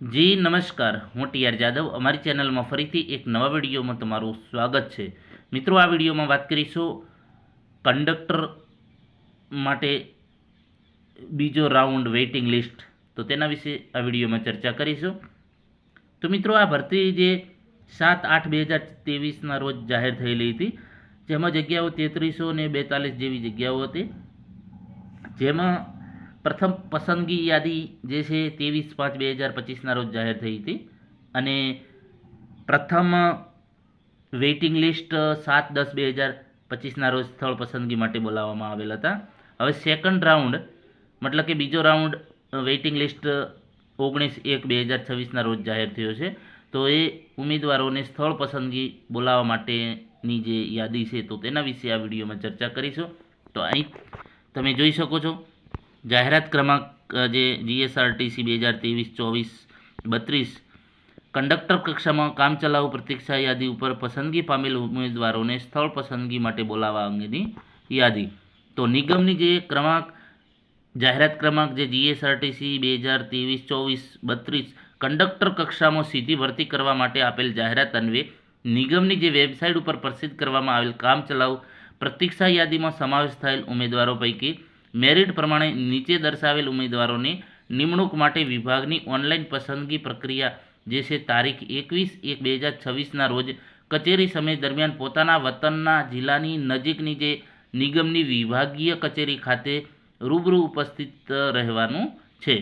જી નમસ્કાર, હું ટીઆર જાદવ અમારી ચેનલમાં ફરીથી એક નવા વિડીયોમાં તમારું સ્વાગત છે। મિત્રો, આ વિડીયોમાં વાત કરીશું કંડક્ટર માટે બીજો રાઉન્ડ વેઇટિંગ લિસ્ટ, તો તેના વિશે આ વિડીયોમાં ચર્ચા કરીશું। તો મિત્રો, આ ભરતી જે 7/8/2023ના રોજ જાહેર થયેલી હતી, જેમાં જગ્યાઓ 3342 જેવી જગ્યાઓ હતી, જેમાં પ્રથમ પસંદગી યાદી જે છે 23/5/2025ના રોજ જાહેર થઈ હતી અને પ્રથમ વેઇટિંગ લિસ્ટ 7/10/2025ના રોજ સ્થળ પસંદગી માટે બોલાવવામાં આવેલ હતા। હવે સેકન્ડ રાઉન્ડ મતલબ કે બીજો રાઉન્ડ વેઇટિંગ લિસ્ટ 19/1/2026ના રોજ જાહેર થયો છે। તો એ ઉમેદવારોને સ્થળ પસંદગી બોલાવવા માટેની જે યાદી છે તો તેના વિશે આ વિડીયોમાં ચર્ચા કરીશું। તો અહીં તમે જોઈ શકો છો જાહેરાત ક્રમાંક જે GSRTC 2023-24-32 કંડક્ટર કક્ષામાં કામચલાઉ પ્રતીક્ષા યાદી ઉપર પસંદગી પામેલ ઉમેદવારોને સ્થળ પસંદગી માટે બોલાવવા અંગેની યાદી। તો નિગમની જે જાહેરાત ક્રમાંક જે GSRTC 2023-24-32 કંડક્ટર કક્ષામાં સીધી ભરતી કરવા માટે આપેલ જાહેરાત અન્વયે નિગમની જે વેબસાઇટ ઉપર પ્રસિદ્ધ કરવામાં આવેલ કામચલાઉ પ્રતીક્ષા યાદીમાં સમાવેશ થયેલ ઉમેદવારો પૈકી મેરિટ પ્રમાણે નીચે દર્શાવેલ ઉમેદવારોની નિમણૂક માટે વિભાગની ઓનલાઈન પસંદગી પ્રક્રિયા જે છે તારીખ 21/1/2026ના રોજ કચેરી સમય દરમિયાન પોતાના વતનના જિલ્લાની નજીકની જે નિગમની વિભાગીય કચેરી ખાતે રૂબરૂ ઉપસ્થિત રહેવાનું છે।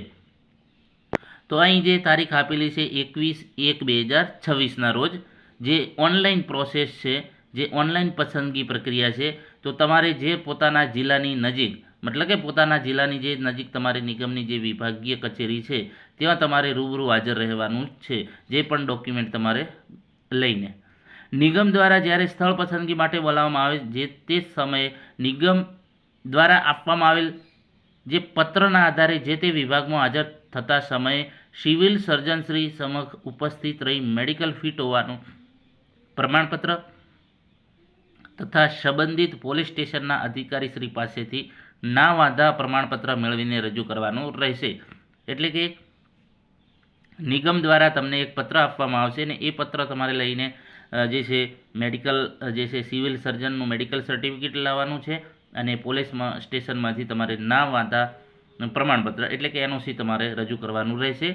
તો અહીં જે તારીખ આપેલી છે 21/1/2026ના રોજ જે ઓનલાઈન પ્રોસેસ છે, જે ઓનલાઈન પસંદગી પ્રક્રિયા છે, તો તમારે જે પોતાના જિલ્લાની નજીક મતલબ કે પોતાના જિલ્લાની જે નજીક તમારી નિગમની જે વિભાગીય કચેરી છે ત્યાં તમારે રૂબરૂ હાજર રહેવાનું છે, જે પણ ડોક્યુમેન્ટ તમારે લઈને। નિગમ દ્વારા જ્યારે સ્થળ પસંદગી માટે બોલાવવામાં આવે જે તે સમયે નિગમ દ્વારા આપવામાં આવેલ જે પત્રના આધારે જે તે વિભાગમાં હાજર થતા સમયે સિવિલ સર્જનશ્રી સમક્ષ ઉપસ્થિત રહી મેડિકલ ફિટ હોવાનું પ્રમાણપત્ર તથા સંબંધિત પોલીસ સ્ટેશનના અધિકારીશ્રી પાસેથી ના વાંધા પ્રમાણપત્ર મેળવીને રજૂ કરવાનું રહેશે। એટલે કે નિગમ દ્વારા તમને એક પત્ર આપવામાં આવશે અને એ પત્ર તમારે લઈને જે છે મેડિકલ જે છે સિવિલ સર્જનનું મેડિકલ સર્ટિફિકેટ લાવવાનું છે અને પોલીસ સ્ટેશનમાંથી તમારે ના વાંધા પ્રમાણપત્ર એટલે કે NOC તમારે રજૂ કરવાનું રહેશે।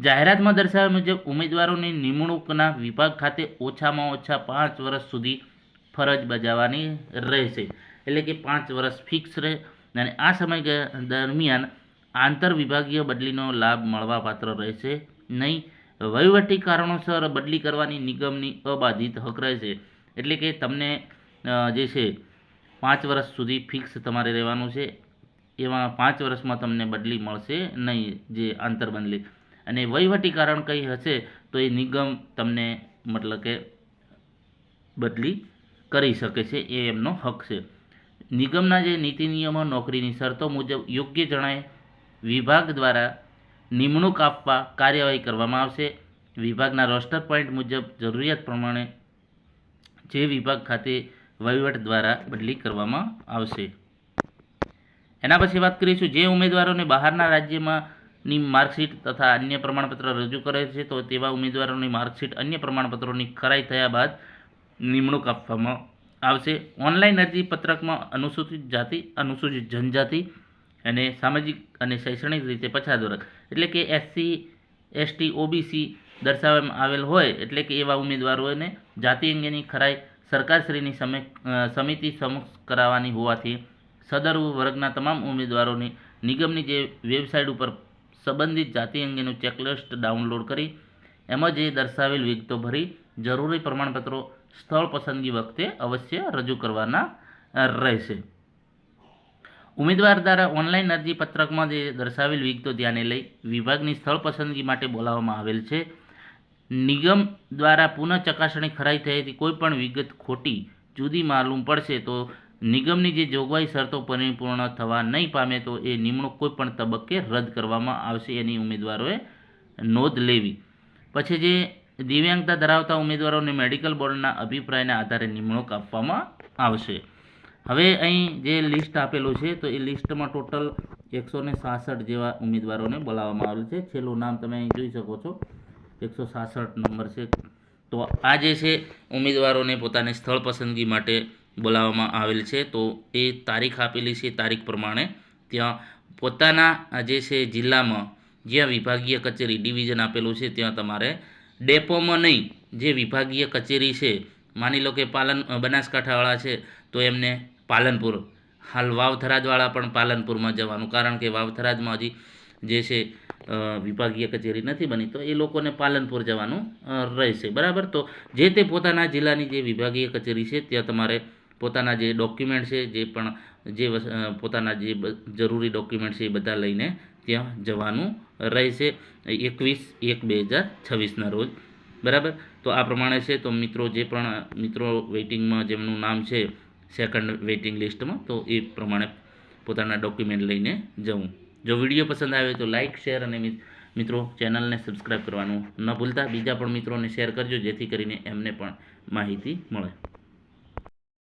જાહેરાતમાં દર્શાવ્યા મુજબ ઉમેદવારોની નિમણૂકના વિભાગ ખાતે ઓછામાં ઓછા 5 વર્ષ સુધી ફરજ બજાવવાની રહેશે, એટલે કે 5 વર્ષ ફિક્સ રહે અને આ સમય દરમિયાન આંતર વિભાગીય બદલીનો લાભ મળવાપાત્ર રહેશે નહીં। વહીવટી કારણોસર બદલી કરવાની નિગમની અબાધિત હક રહેશે, એટલે કે તમને જે છે 5 વર્ષ સુધી ફિક્સ તમારે રહેવાનું છે, એમાં 5 વર્ષમાં તમને બદલી મળશે નહીં, જે આંતર બદલી, અને વહીવટી કારણ કંઈ હશે તો એ નિગમ તમને મતલબ કે બદલી કરી શકે છે, એ એમનો હક છે। નિગમના જે નીતિ નિયમો નોકરીની શરતો મુજબ યોગ્ય જણાય વિભાગ દ્વારા નિમણૂક આપવા કાર્યવાહી કરવામાં આવશે। વિભાગના રોસ્ટર પોઈન્ટ મુજબ જરૂરિયાત પ્રમાણે જે વિભાગ ખાતે વહીવટ દ્વારા બદલી કરવામાં આવશે। એના પછી વાત કરીશું જે ઉમેદવારોને બહારના રાજ્યમાંની માર્કશીટ તથા અન્ય પ્રમાણપત્ર રજૂ કરે છે તો તેવા ઉમેદવારોની માર્કશીટ અન્ય પ્રમાણપત્રોની ખરાઈ થયા બાદ નિમણૂક આપવામાં આવશે। ઓનલાઈન અરજી પત્રકમાં અનુસૂચિત જાતિ, અનુસૂચિત જનજાતિ અને સામાજિક અને શૈક્ષણિક રીતે પછાત વર્ગ એટલે કે SC ST OBC દર્શાવવામાં આવેલ હોય એટલે કે એવા ઉમેદવારોને જાતિ અંગેની ખરાઈ સરકારશ્રીની સમિતિ સમક્ષ કરાવવાની હોવાથી સદર વર્ગના તમામ ઉમેદવારોની નિગમની જે વેબસાઇટ ઉપર સંબંધિત જાતિ અંગેનું ચેકલિસ્ટ ડાઉનલોડ કરી એમાં જે દર્શાવેલ વિગતો ભરી જરૂરી પ્રમાણપત્રો સ્થળ પસંદગી વખતે અવશ્ય રજૂ કરવાના રહેશે। ઉમેદવાર દ્વારા ઓનલાઈન અરજી પત્રકમાં જે દર્શાવેલ વિગતો ધ્યાને લઈ વિભાગની સ્થળ પસંદગી માટે બોલાવવામાં આવેલ છે। નિગમ દ્વારા પુનઃ ચકાસણી ખરાઈ થયેલી કોઈ પણ વિગત ખોટી જુદી માલુમ પડશે તો નિગમની જે જોગવાઈ શરતો પરિપૂર્ણ થવા નહીં પામે તો એ નિમણૂક કોઈ પણ તબક્કે રદ કરવામાં આવશે, એની ઉમેદવારોએ નોંધ લેવી। પછી જે દિવ્યાંગતા ધરાવતા ઉમેદવારોને મેડિકલ બોર્ડના અભિપ્રાયના આધારે નિમણૂક આપવામાં આવશે। હવે અહીં જે લિસ્ટ આપેલું છે તો એ લિસ્ટમાં ટોટલ 166 જેવા ઉમેદવારોને બોલાવવામાં આવેલ છે. છેલ્લું નામ તમે અહીં જોઈ શકો છો, 166 નંબર છે. તો આ જે છે ઉમેદવારોને પોતાને સ્થળ પસંદગી માટે બોલાવવામાં આવેલ છે. તો એ તારીખ આપેલી છે, તારીખ પ્રમાણે ત્યાં પોતાના જે છે જિલ્લામાં જ્યાં વિભાગીય કચેરી ડિવિઝન આપેલું છે ત્યાં તમારે ડેપોમાં નહીં, જે વિભાગીય કચેરી છે, માની લો કે બનાસકાંઠાવાળા છે તો એમને પાલનપુર, હાલ વાવ-થરાદવાળા પણ પાલનપુરમાં જવાનું, કારણ કે વાવ-થરાદમાં હજી જે છે વિભાગીય કચેરી નથી બની, તો એ લોકોને પાલનપુર જવાનું રહેશે. બરાબર. તો જે તે પોતાના જિલ્લાની જે વિભાગીય કચેરી છે ત્યાં તમારે પોતાના જે ડોક્યુમેન્ટ છે, જે પણ પોતાના જે જરૂરી ડોક્યુમેન્ટ છે એ બધા લઈને ત્યાં જવાનું રહેશે 21/1/2026ના રોજ. બરાબર. તો આ પ્રમાણે છે. તો મિત્રો, જે પણ મિત્રો વેઇટિંગમાં જેમનું નામ છે સેકન્ડ વેઇટિંગ લિસ્ટમાં, તો એ પ્રમાણે પોતાના ડોક્યુમેન્ટ લઈને જવું. જો વિડીયો પસંદ આવે તો લાઇક, શેર અને મિત્રો ચેનલને સબસ્ક્રાઈબ કરવાનું ન ભૂલતા. બીજા પણ મિત્રોને શેર કરજો, જેથી કરીને એમને પણ માહિતી મળે.